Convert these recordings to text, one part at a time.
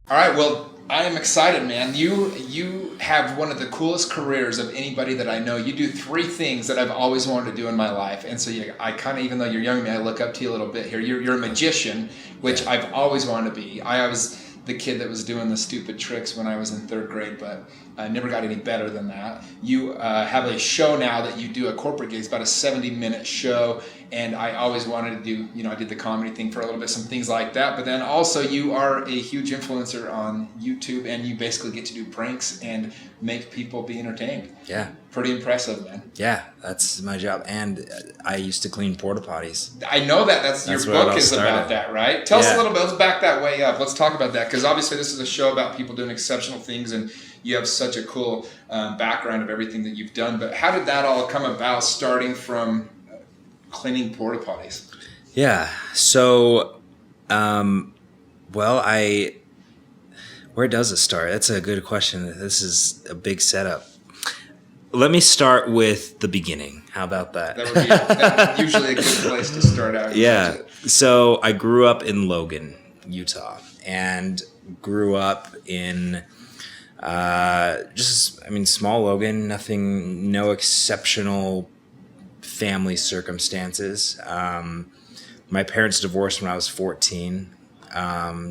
All right, well, I am excited, man. You have one of the coolest careers of anybody that I know. You do three things that I've always wanted to do in my life, and so I kind of, even though you're younger than me, I look up to you a little bit here. You're a magician, which I've always wanted to be. I was the kid that was doing the stupid tricks when I was in third grade, but I never got any better than that. You have a show now that you do a corporate gig. It's about a 70-minute show, and I always wanted to do, I did the comedy thing for a little bit, some things like that, but then also you are a huge influencer on YouTube, and you basically get to do pranks and make people be entertained. Yeah. Pretty impressive, man. Yeah, that's my job. And I used to clean porta-potties. I know that. That's your book is about that, right? Tell us a little bit. Let's back that way up. Let's talk about that, because obviously this is a show about people doing exceptional things, and you have such a cool background of everything that you've done. But how did that all come about, starting from cleaning porta-potties? Yeah. So, where does it start? That's a good question. This is a big setup. Let me start with the beginning. How about that? That would be usually a good place to start out. Yeah. So I grew up in Logan, Utah, and grew up in small Logan, no exceptional family circumstances. My parents divorced when I was 14.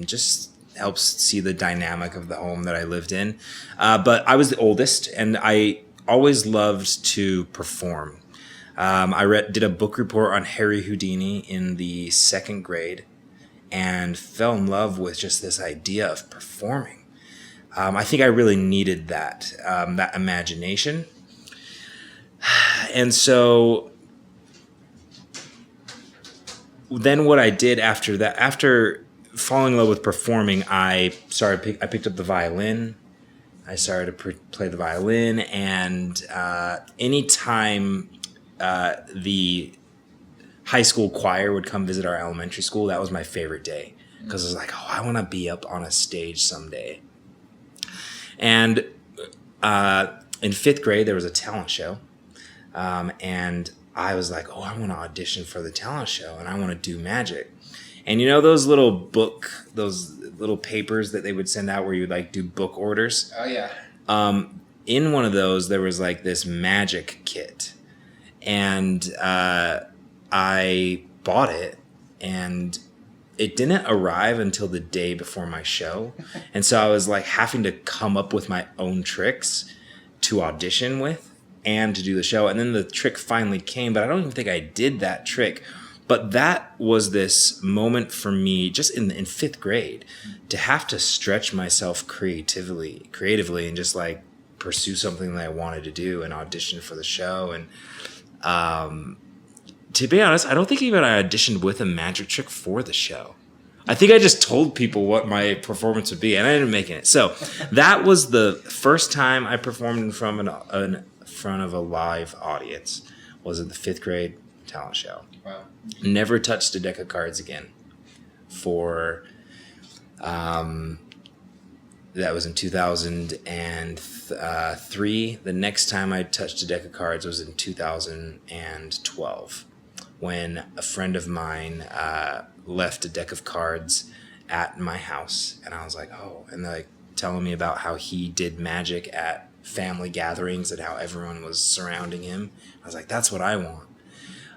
Just helps see the dynamic of the home that I lived in. But I was the oldest, and I always loved to perform. I did a book report on Harry Houdini in the second grade and fell in love with just this idea of performing. I think I really needed that imagination. And so then what I did after that, after falling in love with performing, I picked up the violin. I started to play the violin, and anytime the high school choir would come visit our elementary school, that was my favorite day, because I was like, I want to be up on a stage someday. And in fifth grade, there was a talent show, and I was like, I want to audition for the talent show, and I want to do magic. And those little papers that they would send out where you would do book orders? Oh, yeah. In one of those, there was this magic kit. And I bought it, and it didn't arrive until the day before my show. And so I was having to come up with my own tricks to audition with and to do the show. And then the trick finally came, but I don't even think I did that trick. But that was this moment for me, just in fifth grade, to have to stretch myself creatively, and just pursue something that I wanted to do and audition for the show. And to be honest, I don't think even I auditioned with a magic trick for the show. I think I just told people what my performance would be, and I ended up making it. So that was the first time I performed in front of a live audience. Was at the fifth grade talent show. Wow. Never touched a deck of cards again for that was in 2003. The next time I touched a deck of cards was in 2012, when a friend of mine left a deck of cards at my house, and I was like, and they're telling me about how he did magic at family gatherings and how everyone was surrounding him. I was like, that's what I want.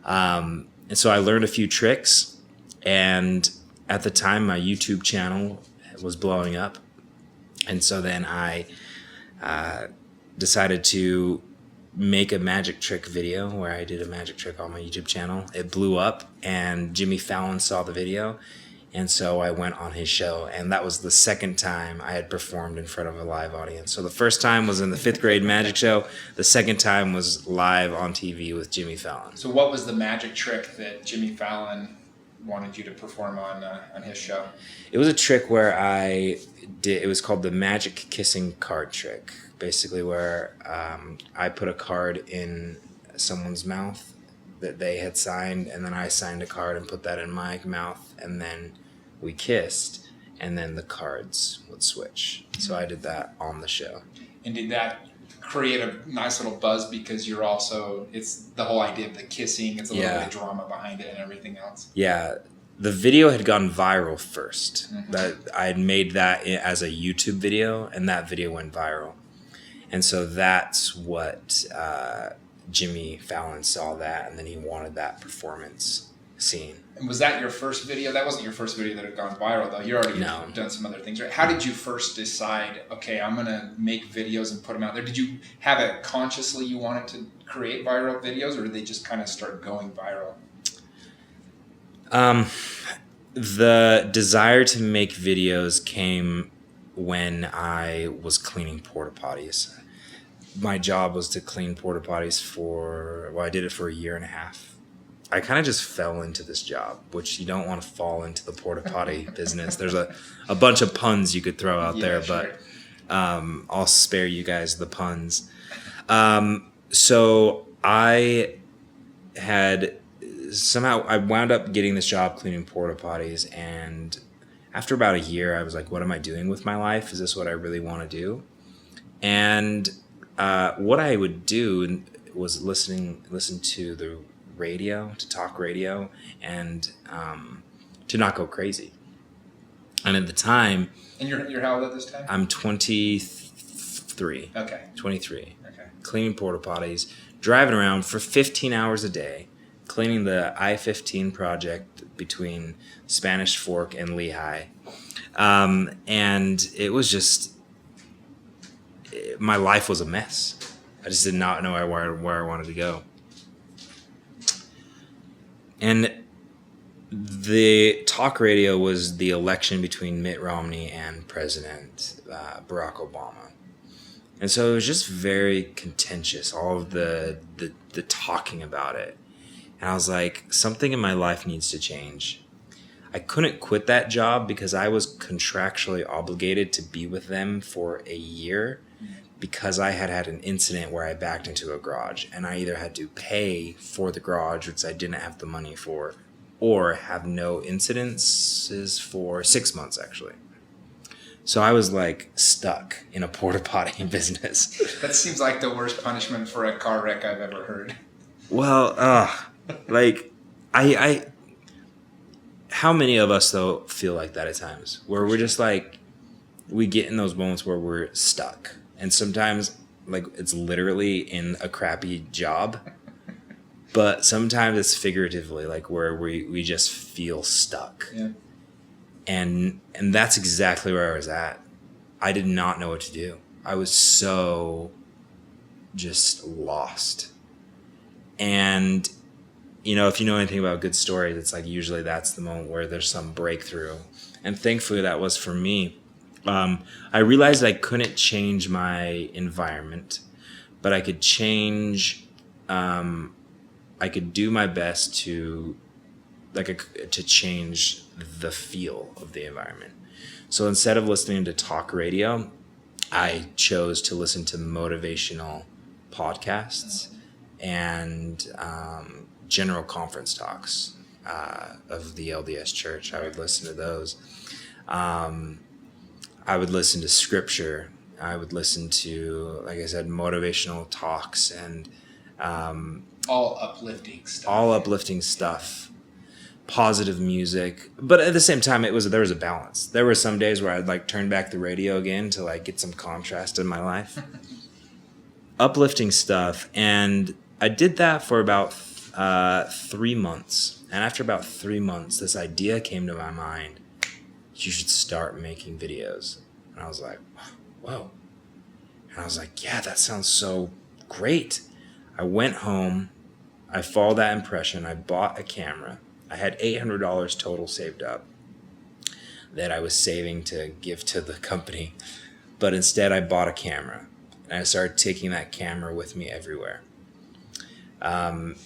And so I learned a few tricks, and at the time my YouTube channel was blowing up. And so then I decided to make a magic trick video where I did a magic trick on my YouTube channel. It blew up, and Jimmy Fallon saw the video. And so I went on his show, and that was the second time I had performed in front of a live audience. So the first time was in the fifth grade magic show. The second time was live on TV with Jimmy Fallon. So what was the magic trick that Jimmy Fallon wanted you to perform on his show? It was a trick where it was called the magic kissing card trick. Basically where I put a card in someone's mouth that they had signed, and then I signed a card and put that in my mouth, and then we kissed, and then the cards would switch. So I did that on the show. And did that create a nice little buzz, because it's the whole idea of the kissing, it's a little bit of drama behind it and everything else? Yeah. the video had gone viral first. That I had made that as a YouTube video, and that video went viral. And so that's what Jimmy Fallon saw that, and then he wanted that performance scene. And was that your first video? That wasn't your first video that had gone viral, though. You already done some other things, right? How did you first decide, okay, I'm going to make videos and put them out there? Did you have it consciously you wanted to create viral videos, or did they just kind of start going viral? The desire to make videos came when I was cleaning porta-potties. My job was to clean porta-potties I did it for a year and a half. I kind of just fell into this job, which you don't want to fall into the porta-potty business. There's a bunch of puns you could throw out there, sure. But I'll spare you guys the puns. So I wound up getting this job cleaning porta-potties, and after about a year, I was like, what am I doing with my life? Is this what I really want to do? And what I would do was listen to the radio, to talk radio, and to not go crazy. And at the time... And you're how old at this time? I'm 23. Okay. 23. Okay. Cleaning porta-potties, driving around for 15 hours a day, cleaning the I-15 project between Spanish Fork and Lehigh. And it was just... my life was a mess. I just did not know where I wanted to go. And the talk radio was the election between Mitt Romney and President Barack Obama. And so it was just very contentious, all of the talking about it. And I was like, something in my life needs to change. I couldn't quit that job because I was contractually obligated to be with them for a year, because I had an incident where I backed into a garage, and I either had to pay for the garage, which I didn't have the money for, or have no incidences for 6 months, actually. So I was like stuck in a porta potty business. That seems like the worst punishment for a car wreck I've ever heard. Well, like I how many of us though feel like that at times, where we're just like, we get in those moments where we're stuck. And sometimes, like, it's literally in a crappy job, but sometimes it's figuratively, like, where we just feel stuck. Yeah. And that's exactly where I was at. I did not know what to do. I was so just lost. And, you know, if you know anything about good stories, it's like usually that's the moment where there's some breakthrough. And thankfully that was for me. I realized I couldn't change my environment, but I could change, I could do my best to change the feel of the environment. So instead of listening to talk radio, I chose to listen to motivational podcasts and general conference talks of the LDS Church. I would listen to those. I would listen to scripture. I would listen to, like I said, motivational talks and all uplifting stuff. Positive music. But at the same time, there was a balance. There were some days where I'd like turn back the radio again to like get some contrast in my life. Uplifting stuff. And I did that for about 3 months. And after about 3 months, this idea came to my mind. You should start making videos. And I was like, whoa. And I was like, yeah, that sounds so great. I went home. I followed that impression. I bought a camera. I had $800 total saved up that I was saving to give to the company. But instead, I bought a camera. And I started taking that camera with me everywhere. And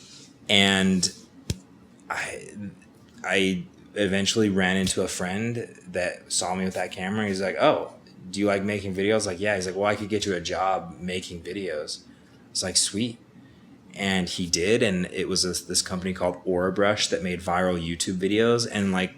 I eventually ran into a friend that saw me with that camera. He's like, oh, do you like making videos? Like, yeah. He's like, well, I could get you a job making videos. It's like, sweet. And he did. And it was this company called Aura Brush that made viral YouTube videos. And like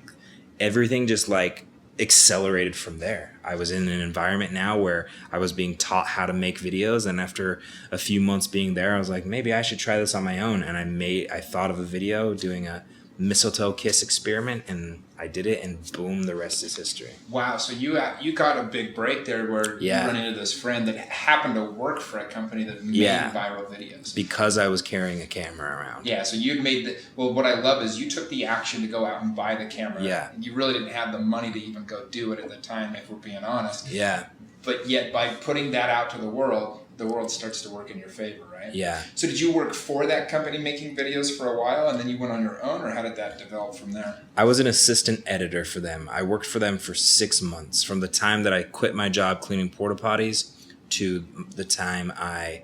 everything just like accelerated from there. I was in an environment now where I was being taught how to make videos. And after a few months being there, I was like, maybe I should try this on my own. And I thought of a video doing a mistletoe kiss experiment, and I did it, and boom, the rest is history. Wow, so you got a big break there where you run into this friend that happened to work for a company that made viral videos. Because I was carrying a camera around. Yeah, so you made what I love is you took the action to go out and buy the camera. Yeah. You really didn't have the money to even go do it at the time, if we're being honest. Yeah. But yet by putting that out to the world starts to work in your favor, right? Yeah. So did you work for that company making videos for a while and then you went on your own, or how did that develop from there? I was an assistant editor for them. I worked for them for 6 months, from the time that I quit my job cleaning porta-potties to the time I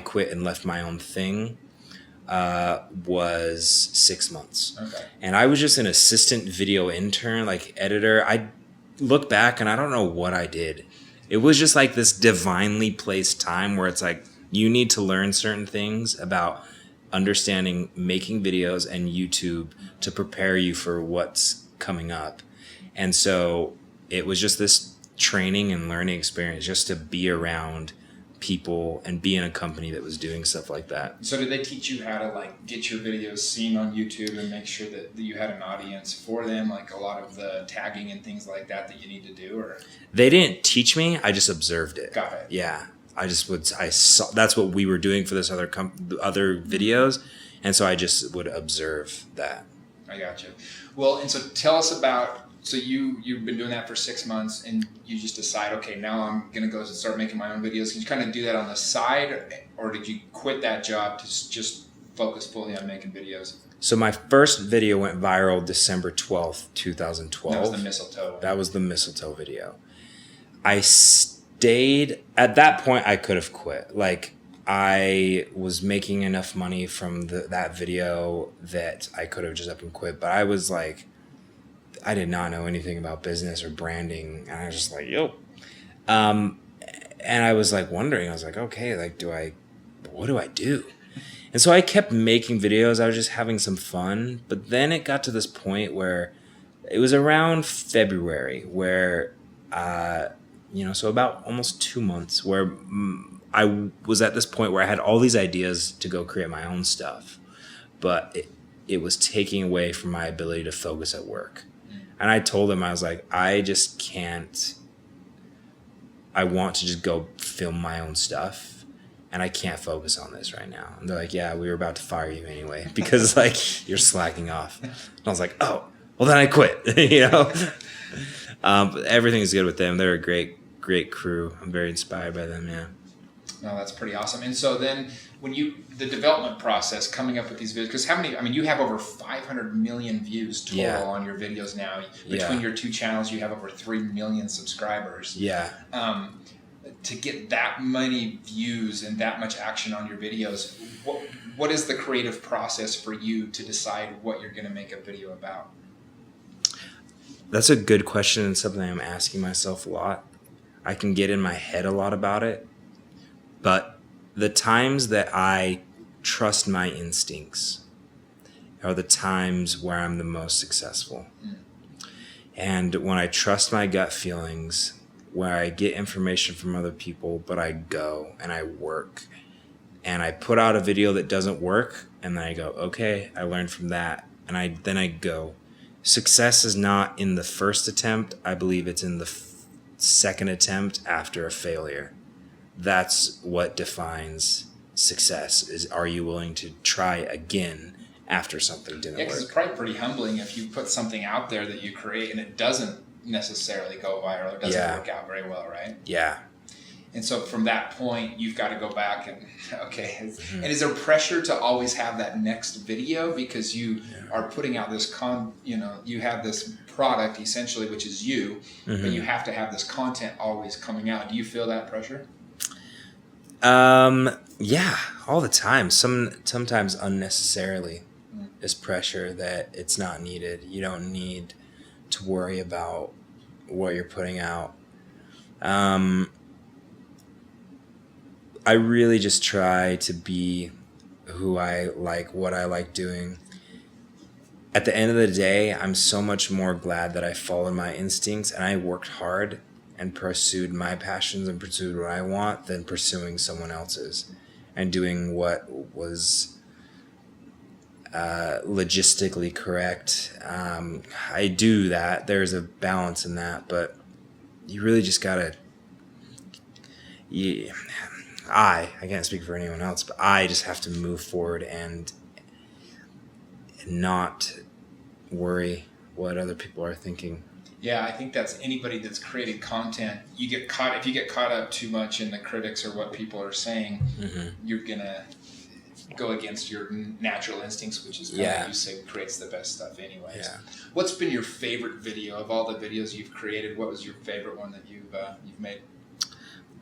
quit and left my own thing, was 6 months. Okay. And I was just an assistant video intern, like editor. I look back and I don't know what I did. It was just like this divinely placed time where it's like, you need to learn certain things about understanding making videos and YouTube to prepare you for what's coming up. And so it was just this training and learning experience just to be around people and be in a company that was doing stuff like that. So did they teach you how to like get your videos seen on YouTube and make sure that you had an audience for them, like a lot of the tagging and things like that you need to do? Or they didn't teach me, I just observed it. Got it. Yeah. I saw that's what we were doing for this other videos, and so I just would observe that. I got you. Well, and so tell us about, so you've been doing that for 6 months and you just decide, okay, now I'm going to go start making my own videos. Can you kind of do that on the side, or did you quit that job to just focus fully on making videos? So my first video went viral December 12th, 2012. That was the mistletoe one. That was the mistletoe video. I stayed, at that point I could have quit. Like, I was making enough money from that video that I could have just up and quit. But I was like, I did not know anything about business or branding. And I was just like, yo. And I was like wondering, I was like, okay, like, what do I do? And so I kept making videos. I was just having some fun. But then it got to this point where it was around February where, so about almost 2 months, where I was at this point where I had all these ideas to go create my own stuff, but it was taking away from my ability to focus at work. And I told them, I was like, I just can't, I want to just go film my own stuff, and I can't focus on this right now. And they're like, yeah, we were about to fire you anyway, because like you're slacking off. And I was like, oh, well then I quit, But everything's good with them. They're a great crew. I'm very inspired by them. Yeah. No, that's pretty awesome. And so then when the development process, coming up with these videos, because you have over 500 million views total on your videos now. Between your two channels, you have over 3 million subscribers. Yeah. To get that many views and that much action on your videos, what is the creative process for you to decide what you're going to make a video about? That's a good question, and something I'm asking myself a lot. I can get in my head a lot about it, but the times that I trust my instincts are the times where I'm the most successful. And when I trust my gut feelings, where I get information from other people, but I go and I work and I put out a video that doesn't work, and then I go, okay, I learned from that, and then I go. Success is not in the first attempt. I believe it's in the second attempt after a failure. That's what defines success, is are you willing to try again after something didn't work? Yeah, because it's probably pretty humbling if you put something out there that you create and it doesn't necessarily go viral, it doesn't work out very well, right? Yeah. And so from that point, you've got to go back and, okay. And is there pressure to always have that next video because you are putting out this you have this product essentially, which is you, but you have to have this content always coming out. Do you feel that pressure? Yeah, all the time. Sometimes unnecessarily is pressure that it's not needed. You don't need to worry about what you're putting out. I really just try to be who I like, what I like doing. At the end of the day, I'm so much more glad that I followed my instincts and I worked hard and pursued my passions and pursued what I want than pursuing someone else's and doing what was logistically correct. I do that. There's a balance in that, but you really just gotta. I can't speak for anyone else, but I just have to move forward and not worry what other people are thinking. Yeah, I think that's anybody that's created content. If you get caught up too much in the critics or what people are saying, you're gonna go against your natural instincts, which is what you say creates the best stuff anyways. Yeah. What's been your favorite video of all the videos you've created? What was your favorite one that you've made?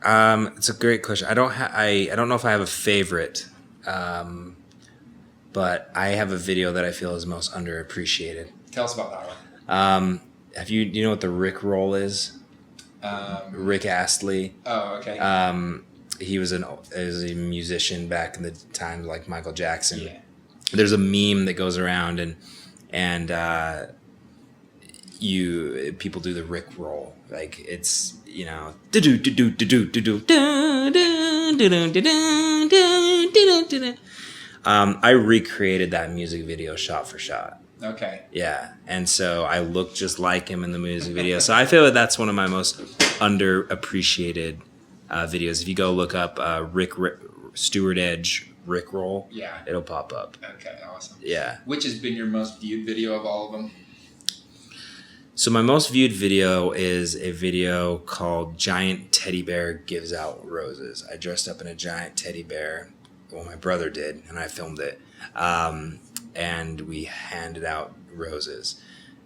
It's a great question. I don't know if I have a favorite, but I have a video that I feel is most underappreciated. Tell us about that one. Do you know what the Rick roll is? Rick Astley. Oh, okay. He was a musician back in the time like Michael Jackson. Yeah. There's a meme that goes around and people do the Rick roll. Like it's, I recreated that music video shot for shot. Okay. Yeah, and so I look just like him in the music video. So I feel that that's one of my most underappreciated videos. If you go look up Stuart Edge Rickroll, it'll pop up. Okay, awesome. Yeah. Which has been your most viewed video of all of them? So my most viewed video is a video called Giant Teddy Bear Gives Out Roses. I dressed up in a giant teddy bear. Well, my brother did, and I filmed it. And we handed out roses.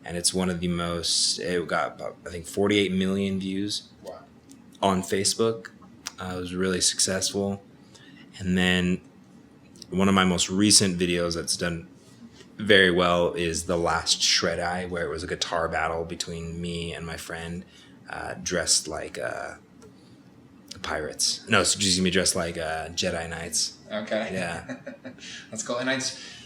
And it's one of the most, it got about, I think, 48 million views on Facebook. It was really successful. And then one of my most recent videos that's done very well is the last Shred Eye, where it was a guitar battle between me and my friend, dressed like pirates. No, excuse me, dressed like Jedi Knights. Okay. Yeah. That's cool. And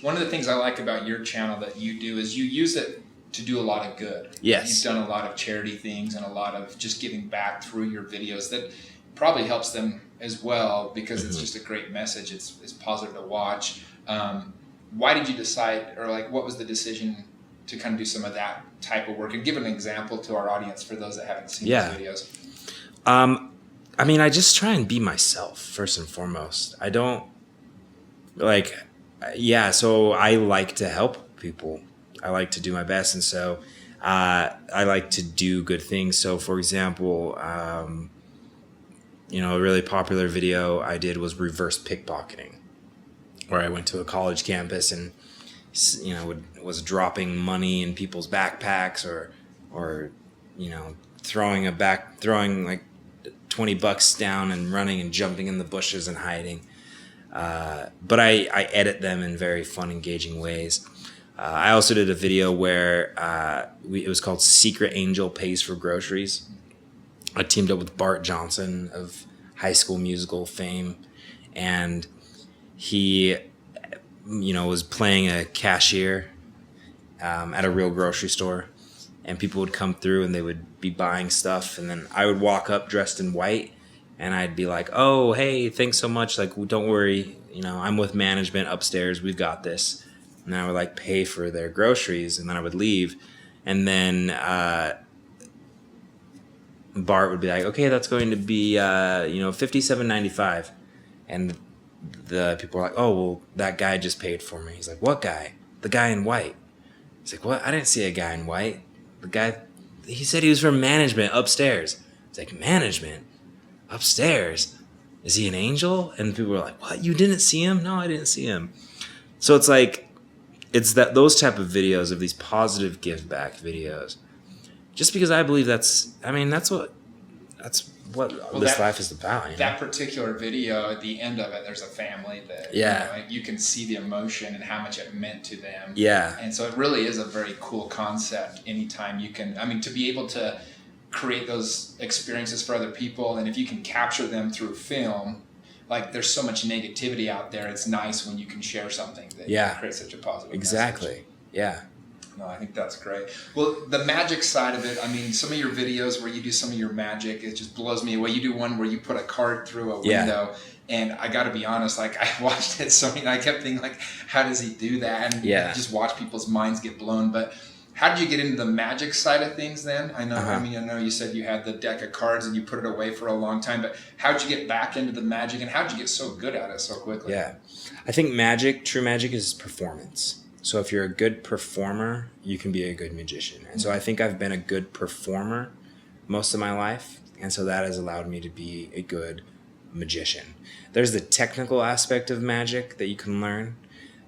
one of the things I like about your channel that you do is you use it to do a lot of good. Yes. You've done a lot of charity things and a lot of just giving back through your videos that probably helps them as well, because it's just a great message. It's positive to watch. Why did you decide, or like what was the decision to kind of do some of that type of work? And give an example to our audience for those that haven't seen these videos. I mean, I just try and be myself first and foremost. I don't so I like to help people. I like to do my best. And so I like to do good things. So for example, a really popular video I did was reverse pickpocketing, where I went to a college campus and, was dropping money in people's backpacks or throwing like $20 down and running and jumping in the bushes and hiding. But I edit them in very fun, engaging ways. I also did a video where it was called Secret Angel Pays for Groceries. I teamed up with Bart Johnson of High School Musical fame, and he, was playing a cashier at a real grocery store, and people would come through and they would be buying stuff, and then I would walk up dressed in white, and I'd be like, "Oh, hey, thanks so much. Like, don't worry, I'm with management upstairs. We've got this." And I would pay for their groceries, and then I would leave, and then Bart would be like, "Okay, that's going to be $57.95," and the people were like, "Oh, well, that guy just paid for me." He's like, "What guy?" "The guy in white." He's like, "What? I didn't see a guy in white. The guy, he said he was from management upstairs." It's like, "Management upstairs? Is he an angel?" And people were like, "What? You didn't see him?" "No, I didn't see him." So it's those type of videos, of these positive give back videos, just because I believe that's what this life is about. That particular video, at the end of it, there's a family that you can see the emotion and how much it meant to them. Yeah. And so it really is a very cool concept. Anytime you can, to be able to create those experiences for other people, and if you can capture them through film, there's so much negativity out there. It's nice when you can share something that creates such a positive Exactly. message. Yeah. No, I think that's great. Well, the magic side of it, I mean, some of your videos where you do some of your magic, it just blows me away. You do one where you put a card through a window, and I got to be honest, like I watched it so many, I kept thinking like, how does he do that? And just watch people's minds get blown. But how did you get into the magic side of things then? I know, I know you said you had the deck of cards and you put it away for a long time, but how did you get back into the magic, and how did you get so good at it so quickly? Yeah, I think true magic is performance. So if you're a good performer, you can be a good magician. And so I think I've been a good performer most of my life. And so that has allowed me to be a good magician. There's the technical aspect of magic that you can learn.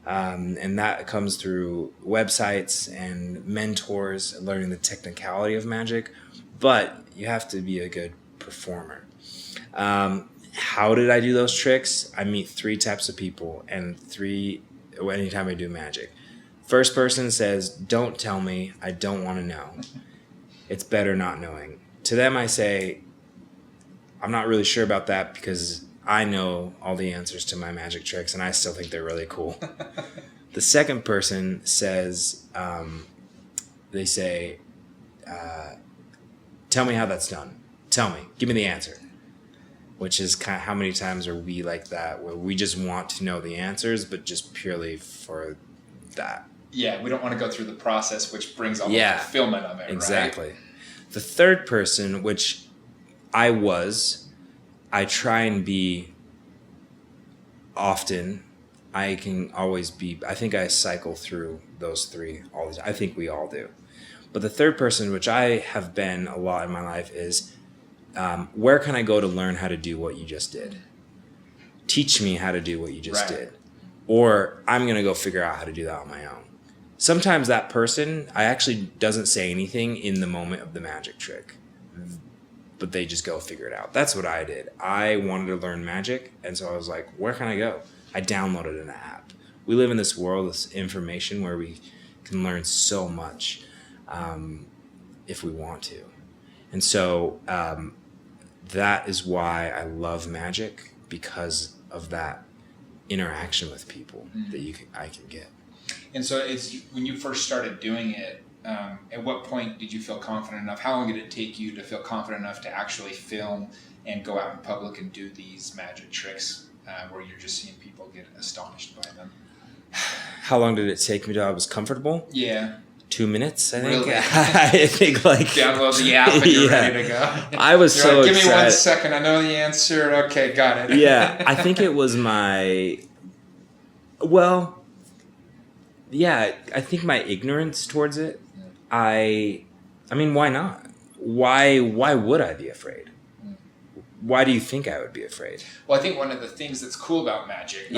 And that comes through websites and mentors, learning the technicality of magic. But you have to be a good performer. How did I do those tricks? I meet 3 types of people anytime I do magic. First person says, don't tell me, I don't want to know. It's better not knowing. To them I say, I'm not really sure about that because I know all the answers to my magic tricks and I still think they're really cool. The second person says, they say, tell me how that's done. Tell me, give me the answer. Which is kind of how many times are we like that, where we just want to know the answers, but just purely for that. Yeah, we don't want to go through the process, which brings all the fulfillment of it, exactly. Right? The third person, which I try and be often. I can always be, I think I cycle through those 3 all the time. I think we all do. But the third person, which I have been a lot in my life, is where can I go to learn how to do what you just did? Teach me how to do what you just did. Or I'm going to go figure out how to do that on my own. Sometimes that person actually doesn't say anything in the moment of the magic trick, but they just go figure it out. That's what I did. I wanted to learn magic, and so I was like, where can I go? I downloaded an app. We live in this world of information where we can learn so much if we want to. And so that is why I love magic, because of that interaction with people that I can get. And so it's when you first started doing it, at what point did you feel confident enough? How long did it take you to feel confident enough to actually film and go out in public and do these magic tricks where you're just seeing people get astonished by them? How long did it take me till I was comfortable? Yeah. 2 minutes, I think. Really? I think like download the app and you're ready to go. I was so like, give excited. me 1 second. I know the answer. Okay, got it. Yeah, I think it was my ignorance towards it. I mean, why not? Why would I be afraid? Why do you think I would be afraid? Well, I think one of the things that's cool about magic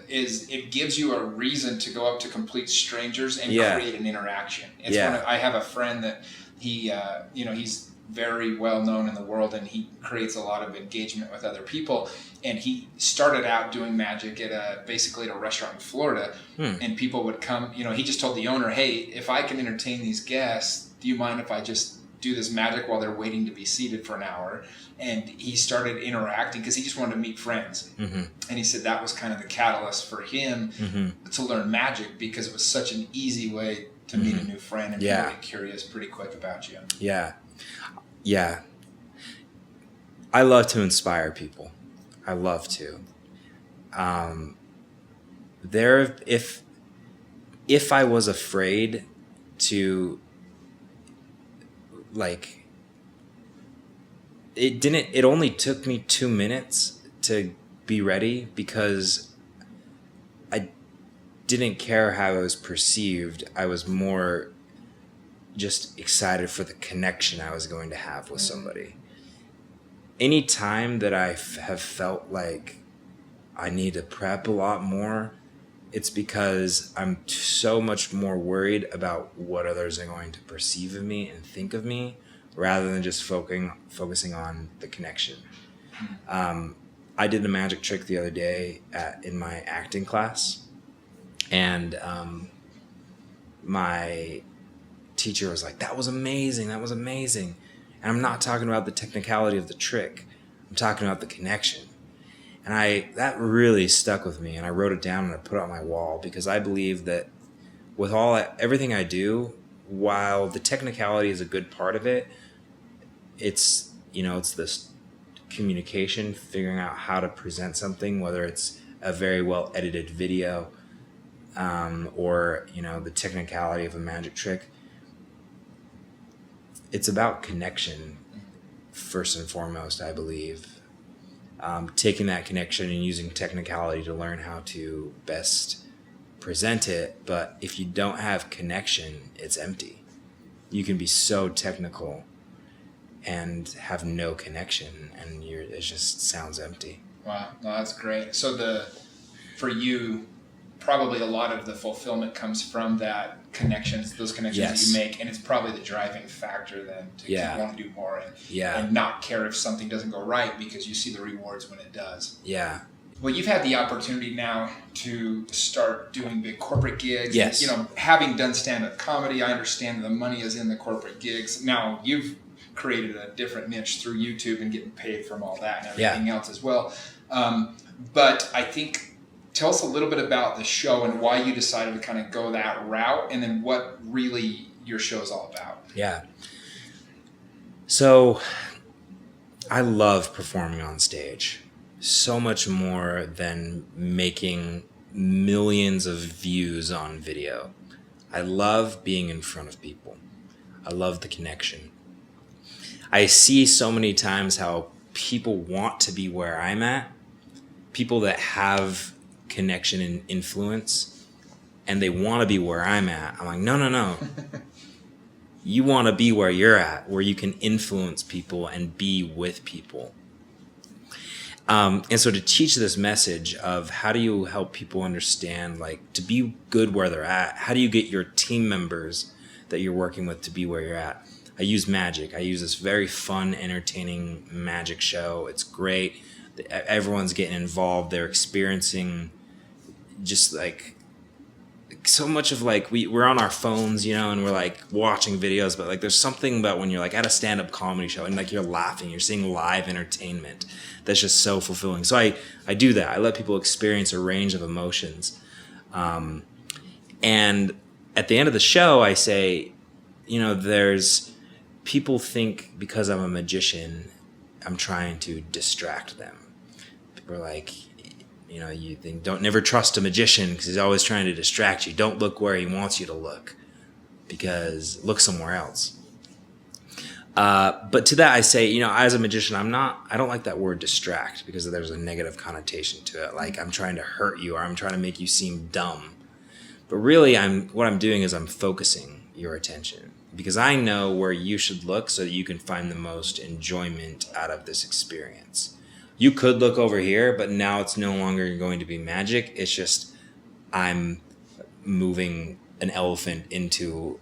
is it gives you a reason to go up to complete strangers and create an interaction. It's I have a friend that he, he's very well known in the world, and he creates a lot of engagement with other people. And he started out doing magic at basically at a restaurant in Florida, and people would come. He just told the owner, "Hey, if I can entertain these guests, do you mind if I just do this magic while they're waiting to be seated for an hour?" And he started interacting because he just wanted to meet friends. And he said that was kind of the catalyst for him to learn magic, because it was such an easy way to meet a new friend and people get curious pretty quick about you. Yeah. I love to inspire people. I love to. If I was afraid to, like, it only took me 2 minutes to be ready, because I didn't care how I was perceived. I was more just excited for the connection I was going to have with somebody. Any time that I have felt like I need to prep a lot more, it's because I'm so much more worried about what others are going to perceive of me and think of me, rather than just focusing on the connection. I did a magic trick the other day in my acting class, and my teacher was like, that was amazing. And I'm not talking about the technicality of the trick. I'm talking about the connection. And that really stuck with me, and I wrote it down and I put it on my wall, because I believe that with everything I do, while the technicality is a good part of it, it's, it's this communication, figuring out how to present something, whether it's a very well edited video, or, the technicality of a magic trick. It's about connection first and foremost, I believe. Taking that connection and using technicality to learn how to best present it. But if you don't have connection, it's empty. You can be so technical and have no connection, and it just sounds empty. Wow, no, that's great. So for you, probably a lot of the fulfillment comes from those connections that you make, and it's probably the driving factor then to keep wanting to do more and not care if something doesn't go right, because you see the rewards when it does. Yeah. Well, you've had the opportunity now to start doing big corporate gigs. Yes. And, having done stand-up comedy, I understand the money is in the corporate gigs. Now, you've created a different niche through YouTube and getting paid from all that and everything else as well. But I think, tell us a little bit about the show and why you decided to kind of go that route, and then what really your show is all about. Yeah. So I love performing on stage so much more than making millions of views on video. I love being in front of people. I love the connection. I see so many times how people want to be where I'm at, people that have connection and influence, and they want to be where I'm at. I'm like, no. You want to be where you're at, where you can influence people and be with people. And so to teach this message of how do you help people understand, like, to be good where they're at, how do you get your team members that you're working with to be where you're at? I use magic. I use this very fun, entertaining magic show. It's great. Everyone's getting involved. They're experiencing just like so much of, like, we're on our phones, and we're like watching videos, but like there's something about when you're like at a stand-up comedy show and like you're laughing, you're seeing live entertainment that's just so fulfilling. So I do that. I let people experience a range of emotions. And at the end of the show, I say, there's people think because I'm a magician, I'm trying to distract them. People are like, you think, don't never trust a magician because he's always trying to distract you. Don't look where he wants you to look, because look somewhere else. But to that I say, as a magician, I don't like that word distract, because there's a negative connotation to it. Like I'm trying to hurt you, or I'm trying to make you seem dumb. But really what I'm doing is I'm focusing your attention, because I know where you should look so that you can find the most enjoyment out of this experience. You could look over here, but now it's no longer going to be magic. It's just I'm moving an elephant into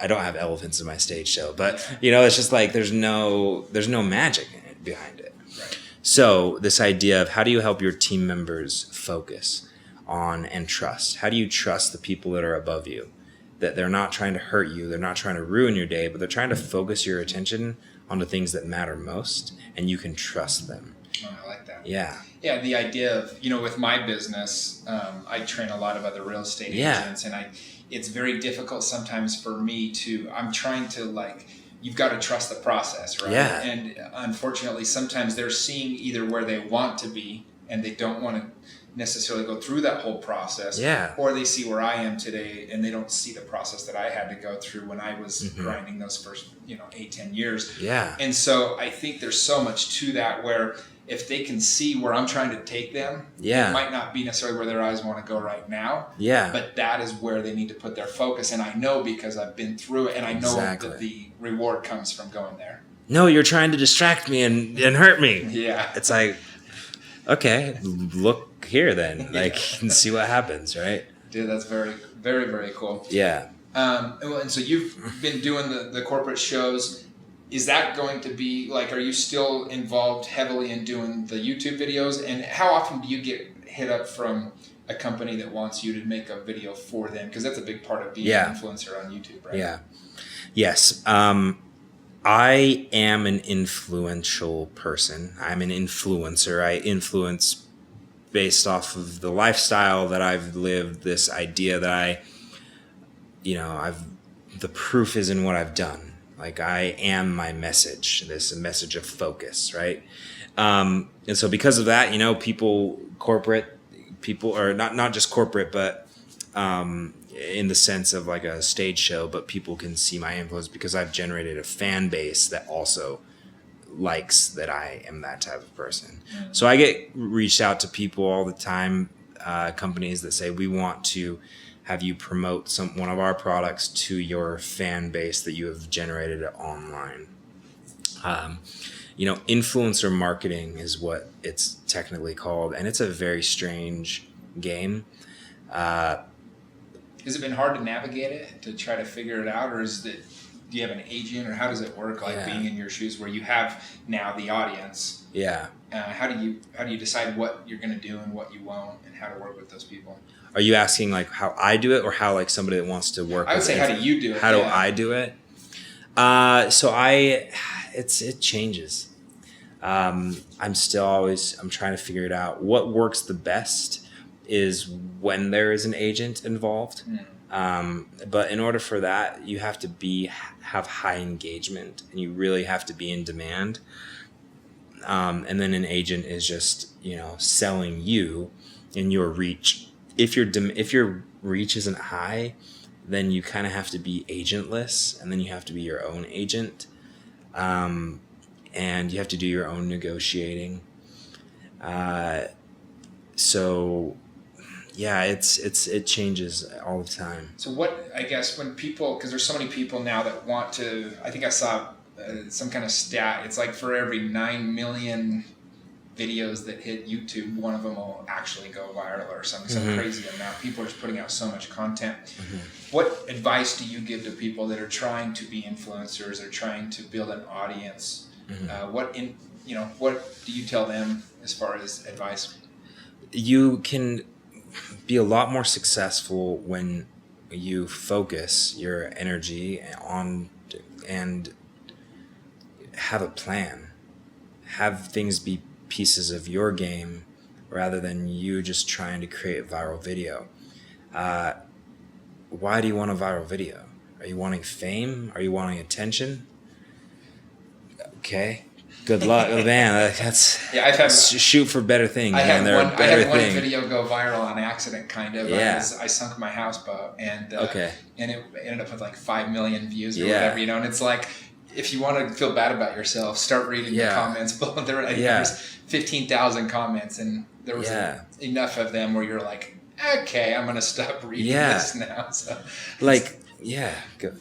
I don't have elephants in my stage show, but it's just like there's no magic behind it. Right. So this idea of how do you help your team members focus on and trust? How do you trust the people that are above you? That they're not trying to hurt you, they're not trying to ruin your day, but they're trying to focus your attention on the things that matter most, and you can trust them. Oh, I like that. Yeah. Yeah, the idea of, with my business, I train a lot of other real estate agents, and it's very difficult sometimes for me I'm trying to, you've got to trust the process, right? Yeah. And unfortunately, sometimes they're seeing either where they want to be, and they don't want to necessarily go through that whole process, or they see where I am today and they don't see the process that I had to go through when I was grinding those first 8-10 years. And so I think there's so much to that, where if they can see where I'm trying to take them, it might not be necessarily where their eyes want to go right now, but that is where they need to put their focus. And I know, because I've been through it, and I know that the reward comes from going there. No, you're trying to distract me and hurt me. Yeah. It's like, okay, look here then, and see what happens, right? Dude, that's very, very, very cool. Yeah. And so you've been doing the corporate shows. Is that going to be are you still involved heavily in doing the YouTube videos? And how often do you get hit up from a company that wants you to make a video for them? Because that's a big part of being an influencer on YouTube, right? Yeah. Yes. I am an influential person. I'm an influencer. I influence based off of the lifestyle that I've lived, this idea that the proof is in what I've done. Like, I am my message, this message of focus, right? And so because of that, corporate people, or not just corporate, but in the sense of like a stage show, but people can see my influence because I've generated a fan base that also likes that I am that type of person. Mm-hmm. So I get reached out to people all the time, companies that say, we want to have you promote one of our products to your fan base that you have generated online. Influencer marketing is what it's technically called, and it's a very strange game. Has it been hard to navigate it, to try to figure it out, or do you have an agent, or how does it work? Like being in your shoes, where you have now the audience. Yeah. How do you decide what you're going to do and what you won't, and how to work with those people? Are you asking like how I do it, or how like somebody that wants to work? I would say, how do you do it? How do I do it? It changes. I'm trying to figure it out. What works the best is when there is an agent involved. But in order for that, you have to have high engagement, and you really have to be in demand. And then an agent is just, selling you and your reach. If your reach isn't high, then you kind of have to be agentless, and then you have to be your own agent. And you have to do your own negotiating. It changes all the time. So what, I guess, when people, because there's so many people now that want to, I think I saw some kind of stat, it's like for every 9 million videos that hit YouTube, one of them will actually go viral or something, some crazy amount. People are just putting out so much content. What advice do you give to people that are trying to be influencers, or trying to build an audience? What do you tell them as far as advice? You can be a lot more successful when you focus your energy on and have a plan. Have things be pieces of your game rather than you just trying to create a viral video. Why do you want a viral video? Are you wanting fame? Are you wanting attention? Okay. Good luck, man. Shoot for better things. I had one video go viral on accident, kind of. Yeah. I sunk my houseboat, and it ended up with like 5 million views or whatever, and it's like, if you want to feel bad about yourself, start reading the comments below. There was 15,000 comments, and there was enough of them where you're like, okay, I'm going to stop reading this now. So, go.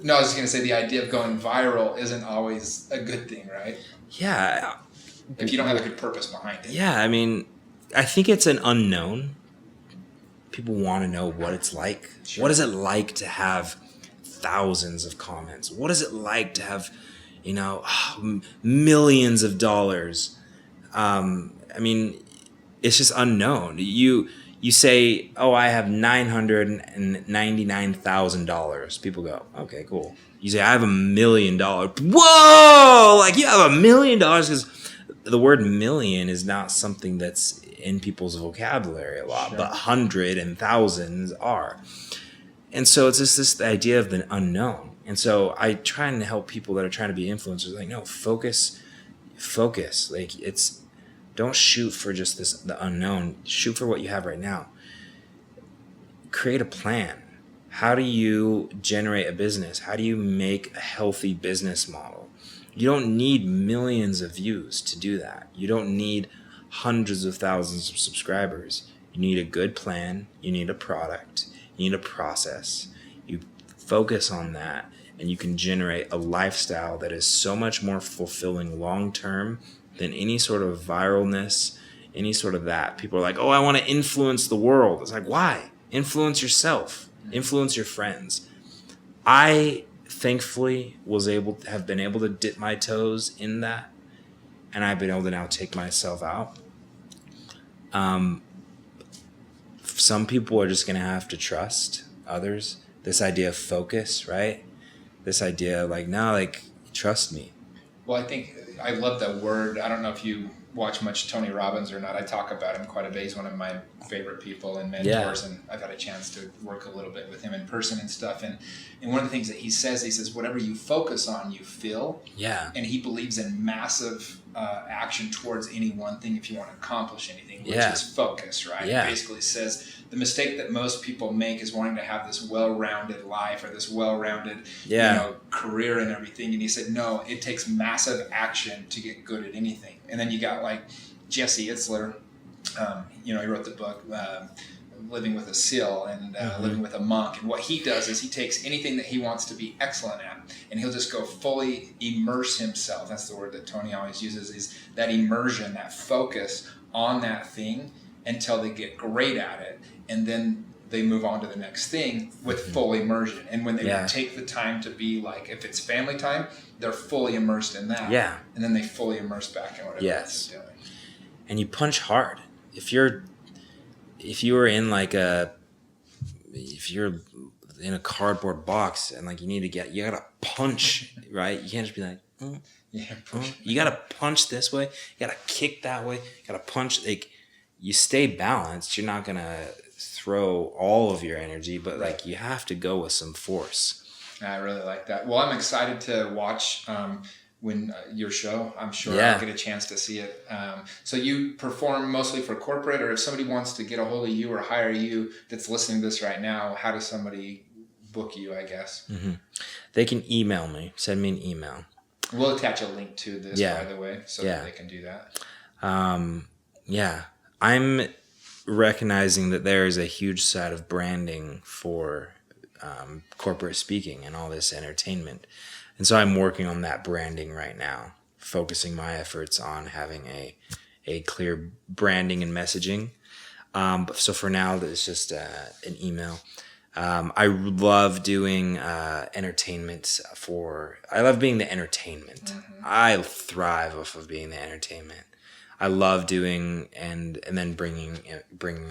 No, I was just going to say, the idea of going viral isn't always a good thing, right? Yeah. If you don't have a good purpose behind it. Yeah, I mean, I think it's an unknown. People want to know what it's like. Sure. What is it like to have thousands of comments? What is it like to have, millions of dollars? I mean, it's just unknown. You say, oh, I have $999,000. People go, okay, cool. You say, I have $1 million. Whoa! Like, you have $1 million? Because the word million is not something that's in people's vocabulary a lot, but hundred and thousands are. And so it's just this idea of the unknown. And so I try and help people that are trying to be influencers, like, no, focus. Like, don't shoot for just the unknown. Shoot for what you have right now. Create a plan. How do you generate a business? How do you make a healthy business model? You don't need millions of views to do that. You don't need hundreds of thousands of subscribers. You need a good plan. You need a product. You need a process. You focus on that, and you can generate a lifestyle that is so much more fulfilling long-term than any sort of viralness, any sort of that. People are like, oh, I want to influence the world. It's like, why? Influence yourself. Influence your friends. I thankfully have been able to dip my toes in that, and I've been able to now take myself out. Some people are just going to have to trust others. This idea of focus, right? This idea of trust me. Well, I think I love that word. I don't know if you watch much Tony Robbins or not, I talk about him quite a bit. He's one of my favorite people and mentors, and I've had a chance to work a little bit with him in person and stuff. And one of the things that he says, whatever you focus on, you feel. Yeah. And he believes in massive action towards any one thing if you want to accomplish anything, which is focus, right? Yeah. He basically says the mistake that most people make is wanting to have this well-rounded life or this well-rounded career and everything. And he said, no, it takes massive action to get good at anything. And then you got like Jesse Itzler, he wrote the book Living with a Seal and Living with a Monk. And what he does is he takes anything that he wants to be excellent at, and he'll just go fully immerse himself. That's the word that Tony always uses, is that immersion, that focus on that thing until they get great at it. And then they move on to the next thing with full immersion. And when they take the time to be like, if it's family time, they're fully immersed in that. Yeah. And then they fully immerse back in whatever they're doing. And you punch hard. If you're in if you're in a cardboard box and like you gotta punch, right? You can't just be like, you gotta punch this way, you gotta kick that way, you gotta punch. Like, you stay balanced. You're not gonna throw all of your energy, but like you have to go with some force. I really like that. Well, I'm excited to watch when your show. I'm sure I'll get a chance to see it. So you perform mostly for corporate, or if somebody wants to get a hold of you or hire you that's listening to this right now, how does somebody book you, I guess? Mm-hmm. They can email me, send me an email. We'll attach a link to this, by the way, so that they can do that. I'm recognizing that there is a huge side of branding for corporate speaking and all this entertainment. And so I'm working on that branding right now, focusing my efforts on having a clear branding and messaging. So for now, it's just an email. I love doing entertainment I love being the entertainment. Mm-hmm. I thrive off of being the entertainment. I love doing and then bringing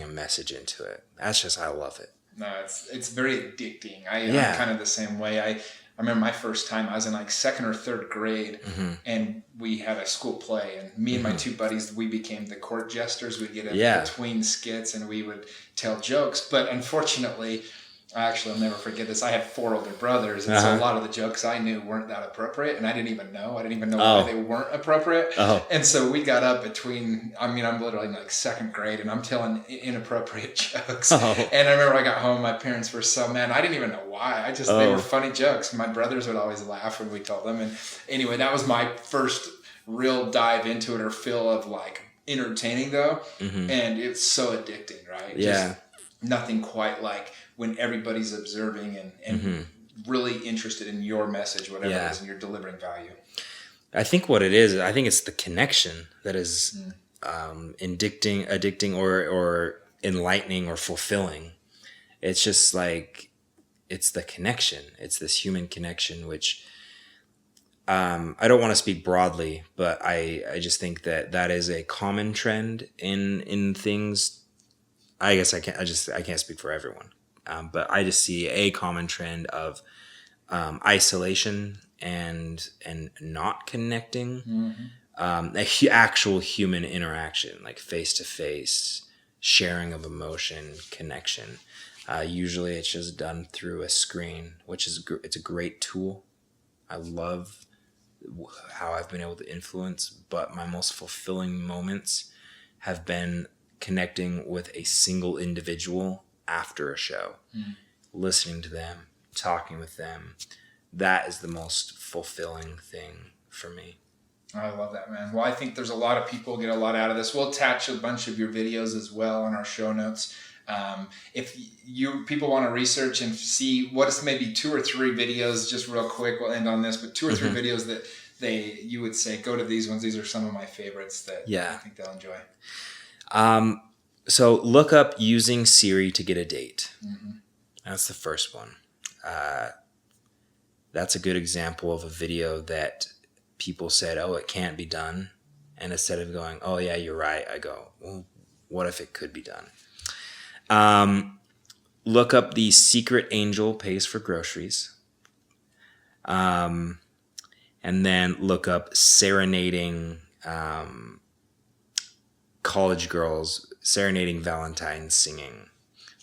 a message into it. That's just, I love it. No, it's very addicting. I'm kind of the same way. I remember my first time, I was in like second or third grade, and we had a school play, and me and my two buddies, we became the court jesters. We'd get in between skits and we would tell jokes. But unfortunately, I'll never forget this. I had 4 older brothers, and so a lot of the jokes I knew weren't that appropriate, and I didn't even know why they weren't appropriate. And so we got up I'm literally in like second grade, and I'm telling inappropriate jokes. And I remember I got home, my parents were so mad. I didn't even know why. They were funny jokes. My brothers would always laugh when we told them. And anyway, that was my first real dive into it, or feel of like entertaining though. And it's so addicting, right? Just nothing quite like when everybody's observing and really interested in your message, whatever it is, and you're delivering value. I think what it is, I think it's the connection that is addicting or enlightening or fulfilling. It's just like, it's the connection. It's this human connection, which I don't want to speak broadly, but I just think that is a common trend in things. I guess I can't speak for everyone. But I just see a common trend of isolation and not connecting, actual human interaction, like face-to-face, sharing of emotion, connection. Usually it's just done through a screen, which is it's a great tool. I love how I've been able to influence, but my most fulfilling moments have been connecting with a single individual after a show, listening to them, talking with them. That is the most fulfilling thing for me. I love that, man. Well, I think there's a lot of people get a lot out of this. We'll attach a bunch of your videos as well in our show notes. If people want to research and see what's maybe 2 or 3 videos, just real quick, we'll end on this, but 2 or 3 videos that you would say, go to these ones. These are some of my favorites that I think they'll enjoy. So look up using Siri to get a date. That's the first one. That's a good example of a video that people said, oh, it can't be done. And instead of going, oh, yeah, you're right, I go, well, what if it could be done? Look up the Secret Angel Pays for Groceries. And then look up serenading college girls serenading Valentine's singing.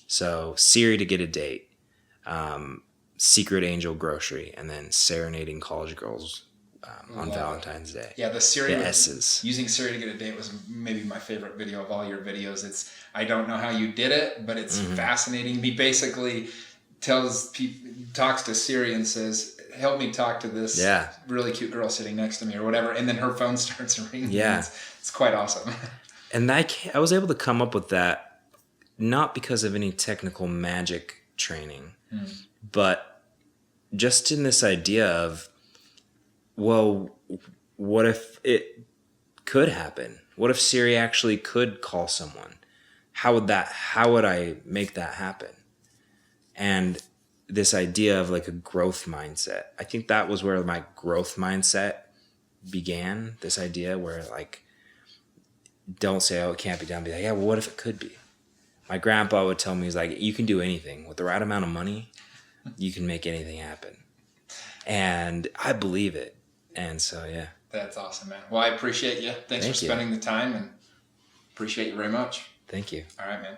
So Siri to get a date, Secret Angel grocery, and then serenading college girls on Valentine's Day. Yeah, the S's. Using Siri to get a date was maybe my favorite video of all your videos. I don't know how you did it, but it's fascinating. He basically talks to Siri and says, help me talk to this really cute girl sitting next to me or whatever, and then her phone starts ringing. Yeah. It's quite awesome. And I was able to come up with that not because of any technical magic training, but just in this idea of, well, what if it could happen? What if Siri actually could call someone? How would I make that happen? And this idea of like a growth mindset, I think that was where my growth mindset began. This idea where like, don't say, oh, it can't be done. Be like, yeah, well, what if it could be? My grandpa would tell me, he's like, you can do anything with the right amount of money. You can make anything happen. And I believe it. And so, yeah. That's awesome, man. Well, I appreciate you. Thanks for spending the time, and appreciate you very much. Thank you. All right, man.